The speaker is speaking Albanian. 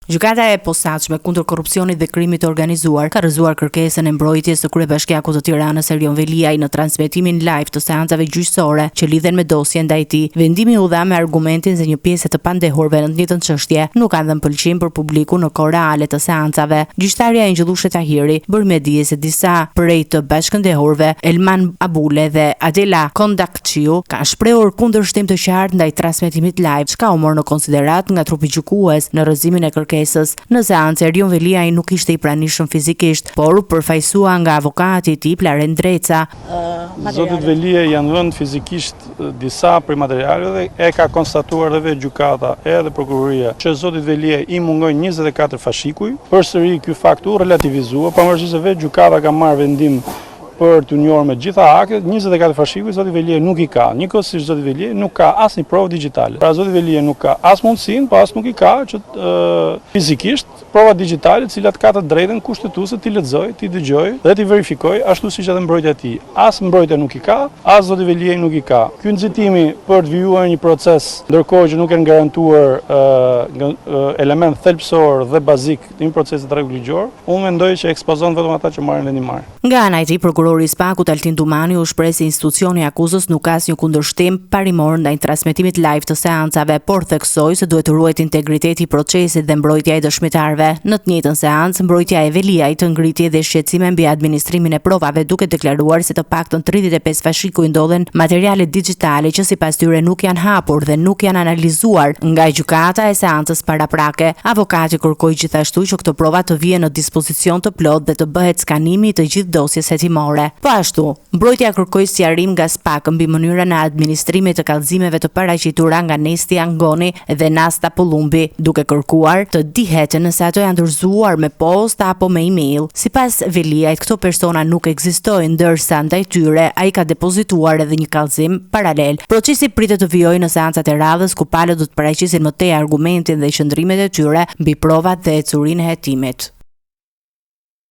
Gjykata e posaçme kundër korrupsionit dhe krimit të organizuar ka rrëzuar kërkesën e mbrojtjes së kryebashkiakut të Tiranës Erion Veliaj në transmetimin live të seancave gjyqësore që lidhen me dosjen ndaj tij. Vendimi u dha me argumentin se një pjesë të pandehurve në të njëjtën çështje nuk kanë dhënë pëlqim për publiku në kohë reale të seancave. Gjyqtarja Engjëllushe Tahiri bëri me dije se disa prej të bashkëndehurve, Elman Abule dhe Adela Kondakçiu, kanë shprehur kundërshtim të qartë ndaj transmetimit live, çka u mor në konsiderat nga trupi gjykues në rrëzimin e kërkesës. Në seancë Erion Veliaj nuk ishte i pranishëm fizikisht, por u përfaqësua nga avokati i tij Plaren Dreca. Zotit Veliaj janë vënë fizikisht disa prej materialeve, e ka konstatuar edhe gjykata edhe prokuroria që zotit Veliaj i mungoi 24 fashikuj. Përsëri ky fakt u relativizua, pavarësisht se vetë gjykata ka marrë vendim për të njohur me gjitha aktet, 24 fashikuj zoti Veliaj nuk i ka. Njëkohësisht zoti Veliaj nuk ka asnjë provë digjitale. Pra zoti Veliaj nuk ka as mundësinë, po as nuk i ka që fizikisht prova digjitale, të cilat ka të drejtën kushtetuese t'i lexojë, t'i dëgjojë dhe t'i verifikojë, ashtu siç edhe mbrojtja e tij. As mbrojtja nuk i ka, as zoti Veliaj nuk i ka. Ky nxitimi për të vijuar një proces, ndërkohë që nuk janë garantuar element thelbësor dhe bazik të një procesi rregullor, unë mendoj që ekspozon vetëm ata që marrin vendimar. Nga ana e tij, prokurori i Spakut Altin Dumani u shpreh se institucioni i akuzës nuk ka asnjë kundërshtim parimor ndaj transmetimit live të seancave, por theksoi se duhet të ruhet integriteti i procesit dhe mbrojtja e dëshmitarëve. Në të njëjtën seancë, mbrojtja e Veliajt të ngriti edhe shqetësime mbi administrimin e provave, duke deklaruar se të paktën 35 fashikuj ndodhen materiale digjitale që sipas tyre nuk janë hapur dhe nuk janë analizuar nga gjykata e seancës paraprake. Avokati kërkoi gjithashtu që këto prova të vijnë në dispozicion të plotë dhe të bëhet skanimi i të gjithë dosjes hetimore. Po ashtu, mbrojtja kërkoi sqarim nga SPAK mbi mënyrën e administrimit të kallëzimeve të paraqitura nga Nesti Angoni dhe Nasta Pollumbi, duke kërkuar të dihet nëse ato janë dorëzuar me postë apo me email. Sipas Veliajt, këto persona nuk ekzistojnë, ndërsa ndaj tyre ai ka depozituar edhe një kallëzim paralel. Procesi pritet të vijojë në seancat e radhës ku palët do të paraqisin më tej argumentin dhe qëndrimet e tyre mbi provat dhe ecurinë e hetimit.